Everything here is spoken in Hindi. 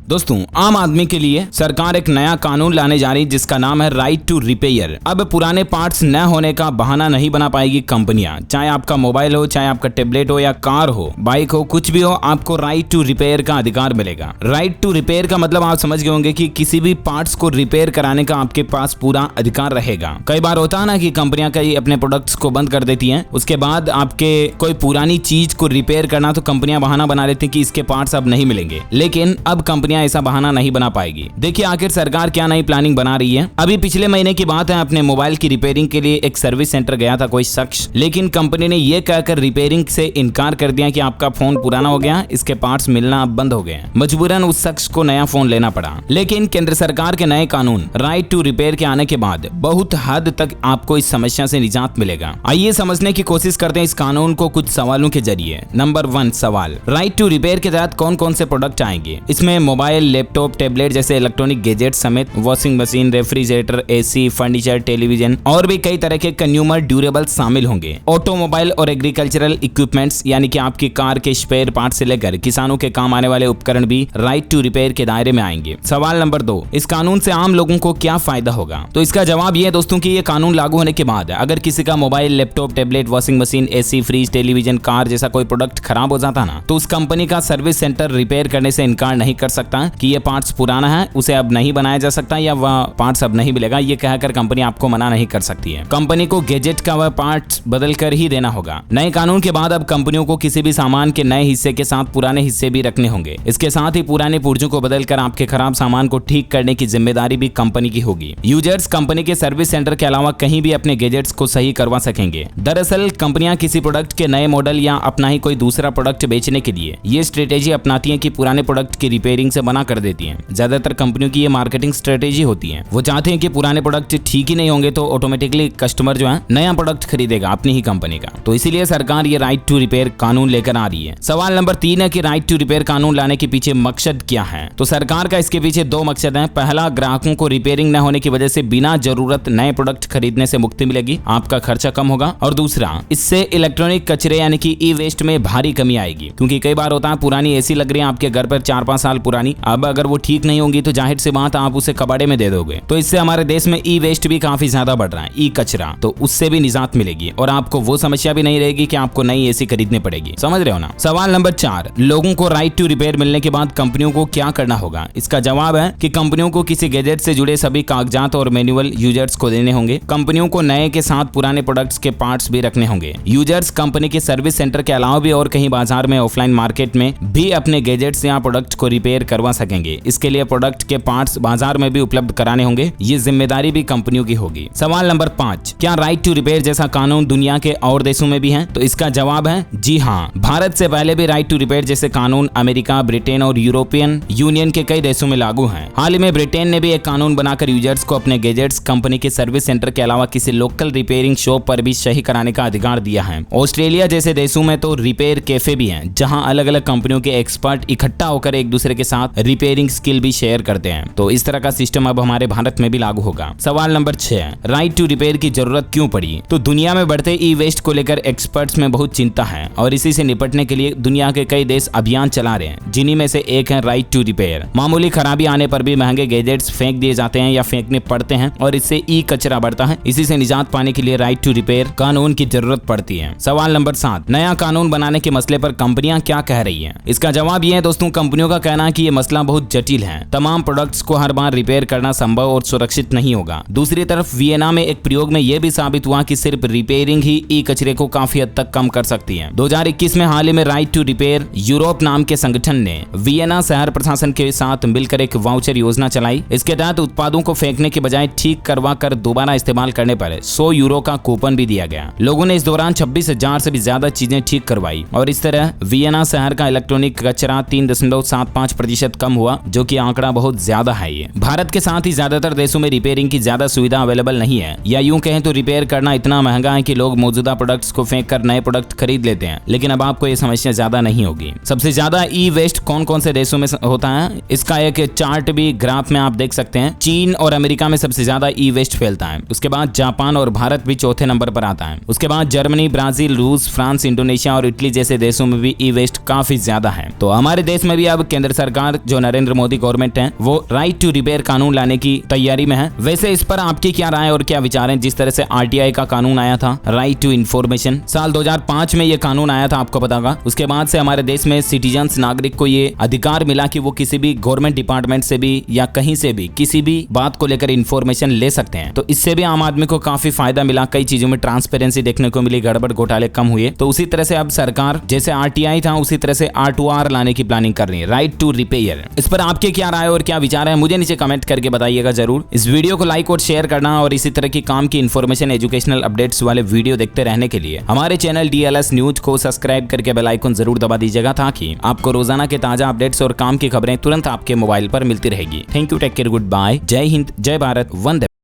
दोस्तों, आम आदमी के लिए सरकार एक नया कानून लाने जा रही है जिसका नाम है राइट टू रिपेयर। अब पुराने पार्ट्स न होने का बहाना नहीं बना पाएगी कंपनियां। चाहे आपका मोबाइल हो, चाहे आपका टेबलेट हो या कार हो, बाइक हो, कुछ भी हो, आपको राइट टू रिपेयर का अधिकार मिलेगा। राइट टू रिपेयर का मतलब आप समझ गए होंगे कि किसी भी पार्ट्स को रिपेयर कराने का आपके पास पूरा अधिकार रहेगा। कई बार होता है ना कि कंपनियां कई अपने प्रोडक्ट्स को बंद कर देती हैं, उसके बाद आपके कोई पुरानी चीज को रिपेयर करना तो कंपनियां बहाना बना लेती हैं कि इसके पार्ट्स अब नहीं मिलेंगे। लेकिन अब कंपनियां ऐसा बहाना नहीं बना पाएगी। देखिए आखिर सरकार क्या नई प्लानिंग बना रही है। अभी पिछले महीने की बात है, अपने मोबाइल की रिपेयरिंग के लिए एक सर्विस सेंटर गया था कोई शख्स, लेकिन कंपनी ने यह कहकर रिपेयरिंग से इनकार कर दिया कि आपका फोन पुराना हो गया, इसके पार्ट्स मिलना अब बंद हो गए। मजबूरन उस शख्स को नया फोन लेना पड़ा। लेकिन केंद्र सरकार के नए कानून राइट टू रिपेयर के आने के बाद बहुत हद तक आपको इस समस्या से निजात मिलेगा। आइए समझने की कोशिश करते हैं इस कानून को कुछ सवालों के जरिए। नंबर 1 सवाल, राइट टू रिपेयर के तहत कौन कौन से प्रोडक्ट आएंगे? इसमें मोबाइल, लैपटॉप, टेबलेट जैसे इलेक्ट्रॉनिक गैजेट समेत washing machine, refrigerator, AC, furniture, television और भी कई तरह के कंज्यूमर ड्यूरेबल शामिल होंगे। ऑटोमोबाइल और एग्रीकल्चरल इक्विपमेंट्स यानी कि आपकी कार के स्पेयर पार्ट से लेकर किसानों के काम आने वाले उपकरण भी राइट टू रिपेयर के दायरे में आएंगे। सवाल नंबर 2, इस कानून से आम लोगों को क्या फायदा होगा? तो इसका जवाब ये है दोस्तों कि ये कानून लागू होने के बाद अगर किसी का mobile, laptop, tablet, washing machine, AC, fridge, television, car जैसा कोई प्रोडक्ट खराब हो जाता ना, तो उस कंपनी का सर्विस सेंटर रिपेयर करने से इनकार नहीं कर सकता कि ये पार्ट्स पुराना है, उसे अब नहीं बनाया जा सकता या वह पार्ट्स अब नहीं मिलेगा। ये कहकर कंपनी आपको मना नहीं कर सकती है। कंपनी को गैजेट का वह पार्ट्स बदल कर ही देना होगा। नए कानून के बाद अब कंपनियों को किसी भी सामान के नए हिस्से के साथ पुराने हिस्से भी रखने होंगे। इसके साथ ही पुराने पुर्जों को बदलकर आपके खराब सामान को ठीक करने की जिम्मेदारी भी कंपनी की होगी। यूजर्स कंपनी के सर्विस सेंटर के अलावा कहीं भी अपने गैजेट्स को सही करवा सकेंगे। दरअसल कंपनियां किसी प्रोडक्ट के नए मॉडल या अपना ही कोई दूसरा प्रोडक्ट बेचने के लिए ये स्ट्रेटेजी अपनाती हैं कि पुराने प्रोडक्ट की रिपेयरिंग से मना कर देती हैं। ज्यादातर कंपनियों की ये मार्केटिंग स्ट्रेटेजी होती है। वो चाहते हैं कि पुराने प्रोडक्ट ठीक ही नहीं होंगे तो ऑटोमेटिकली कस्टमर जो है नया प्रोडक्ट खरीदेगा अपनी ही कंपनी का। तो इसीलिए सरकार ये राइट टू रिपेयर कानून लेकर आ रही है। सवाल नंबर 3 है कि राइट टू रिपेयर कानून लाने के पीछे मकसद क्या है? तो सरकार का इसके पीछे 2 मकसद हैं। पहला, ग्राहकों को रिपेयरिंग न होने की वजह से बिना जरूरत नए प्रोडक्ट खरीदने से मुक्ति मिलेगी, आपका खर्चा कम होगा। और दूसरा, इससे इलेक्ट्रॉनिक कचरे यानी कि ई वेस्ट में भारी कमी आएगी। क्योंकि कई बार होता है पुरानी एसी लग रही है आपके घर पर 4-5 साल पुरानी, अब अगर वो ठीक नहीं होंगी तो जाहिर सी बात आप उसे कबाड़े में दे दोगे। तो इससे हमारे देश में ई वेस्ट भी काफी ज्यादा बढ़ रहा है, ई कचरा, तो उससे भी निजात मिलेगी और आपको वो समस्या भी नहीं रहेगी कि आपको नई एसी खरीदनी पड़ेगी। समझ रहे हो ना? सवाल नंबर 4, लोगों को राइट टू रिपेयर मिलने के बाद कंपनियों को क्या करना होगा? इसका जवाब है कि कंपनियों को किसी गैजेट से जुड़े सभी कागजात और मैनुअल यूजर्स को देने होंगे। कंपनियों को नए के साथ पुराने प्रोडक्ट्स के पार्ट्स भी रखने होंगे। यूजर्स कंपनी के सर्विस सेंटर के अलावा भी और कहीं बाजार में, ऑफलाइन मार्केट में भी अपने गैजेट्स या प्रोडक्ट को रिपेयर करवा सकेंगे। इसके लिए प्रोडक्ट के पार्ट्स बाजार में भी उपलब्ध कराने होंगे। ये जिम्मेदारी भी कंपनियों की होगी। सवाल नंबर 5, क्या राइट टू रिपेयर जैसा कानून दुनिया के और देशों में भी है? तो इसका जवाब है जी हाँ। भारत से पहले भी राइट टू रिपेयर जैसे कानून अमेरिका, ब्रिटेन और यूरोपियन यूनियन के कई देशों में लागू हैं। हाल ही में ब्रिटेन ने भी एक कानून बनाकर यूजर्स को अपने गैजेट्स कंपनी के सर्विस सेंटर के अलावा किसी लोकल रिपेयरिंग शॉप पर भी सही कराने का अधिकार दिया है। ऑस्ट्रेलिया जैसे देशों में तो रिपेयर कैफे भी हैं, जहां अलग अलग कंपनियों के एक्सपर्ट इकट्ठा होकर एक दूसरे के साथ रिपेयरिंग स्किल भी शेयर करते हैं। तो इस तरह का सिस्टम अब हमारे भारत में भी लागू होगा। सवाल नंबर 6, राइट टू रिपेयर की जरूरत क्यों पड़ी? तो दुनिया में बढ़ते ई वेस्ट को लेकर एक्सपर्ट्स में बहुत चिंता है और इसी से निपटने के लिए दुनिया के कई देश अभियान चला रहे हैं, जिन्हीं में से एक है राइट टू रिपेयर। मामूली खराबी आने पर भी महंगे गैजेट्स फेंक दिए जाते हैं या फेंकने पड़ते हैं और इससे ई कचरा बढ़ता है। इसी से निजात पाने के लिए राइट टू रिपेयर कानून की जरूरत पड़ती है। सवाल नंबर 7, नया कानून बनाने के मसले पर कंपनियां क्या कह रही हैं? इसका जवाब ये है दोस्तों, कंपनियों का कहना है कि ये मसला बहुत जटिल है। तमाम प्रोडक्ट्स को हर बार रिपेयर करना संभव और सुरक्षित नहीं होगा। दूसरी तरफ वियना में एक प्रयोग में यह भी साबित हुआ कि सिर्फ रिपेयरिंग ही ई कचरे को काफी हद तक कम कर सकती है। 2021 में हाल ही में राइट टू रिपेयर यूरोप नाम के संगठन ने वियना शहर प्रशासन के साथ मिलकर एक वाउचर योजना चलाई। इसके तहत उत्पादों को फेंकने के बजाय ठीक करवा कर दोबारा इस्तेमाल करने पर 100 यूरो का कूपन भी दिया गया। लोगों ने इस दौरान 26,000 से भी ज्यादा चीजें ठीक करवाई और इस तरह वियना शहर का इलेक्ट्रॉनिक कचरा 3.75% कम हुआ, जो कि आंकड़ा बहुत ज्यादा है। ये भारत के साथ ही ज्यादातर देशों में रिपेयरिंग की ज्यादा सुविधा अवेलेबल नहीं है, या यूं कहें तो रिपेयर करना इतना महंगा है कि लोग मौजूदा प्रोडक्ट्स को फेंक कर नए प्रोडक्ट खरीद लेते हैं। लेकिन अब आपको ये समस्या ज्यादा नहीं होगी। सबसे ज्यादा ई वेस्ट कौन कौन से देशों में होता है, इसका एक चार्ट भी ग्राफ में आप देख सकते हैं। चीन और अमेरिका में सबसे ज्यादा ई वेस्ट फैलता है। उसके बाद जापान और भारत भी चौथे नंबर पर आता है। उसके बाद जर्मनी, ब्राजील, रूस, फ्रांस, इंडोनेशिया और इटली जैसे देशों में भी ई वेस्ट काफी ज्यादा है। तो हमारे देश में भी अब केंद्र सरकार सरकार जो नरेंद्र मोदी गवर्नमेंट है वो राइट टू रिपेयर कानून लाने की तैयारी में है। वैसे इस पर आपकी क्या राय और क्या विचार हैं? जिस तरह से आरटीआई का कानून आया था, राइट टू इंफॉर्मेशन, साल 2005 में ये कानून आया था, आपको पता होगा। उसके बाद से हमारे देश में सिटीजन्स, नागरिक को ये अधिकार मिला कि वो किसी भी गवर्नमेंट डिपार्टमेंट से भी या कहीं से भी किसी भी बात को लेकर इंफॉर्मेशन ले सकते हैं। तो इससे भी आम आदमी को काफी फायदा मिला, कई चीजों में ट्रांसपेरेंसी देखने को मिली, गड़बड़ घोटाले कम हुए। तो उसी तरह से अब सरकार जैसे आरटीआई था उसी तरह से R2R लाने की प्लानिंग कर रही है, राइट टू रिपेयर। इस पर आपके क्या राय और क्या विचार है, मुझे नीचे कमेंट करके बताइएगा जरूर। इस वीडियो को लाइक और शेयर करना और इसी तरह की काम की इन्फॉर्मेशन, एजुकेशनल अपडेट्स वाले वीडियो देखते रहने के लिए हमारे चैनल DLS न्यूज को सब्सक्राइब करके बेल आइकन जरूर दबा दीजिएगा, ताकि आपको रोजाना के ताजा अपडेट्स और काम की खबरें तुरंत आपके मोबाइल पर मिलती रहेगी। Thank you, take care, good bye, जय हिंद, जय भारत, वंदे।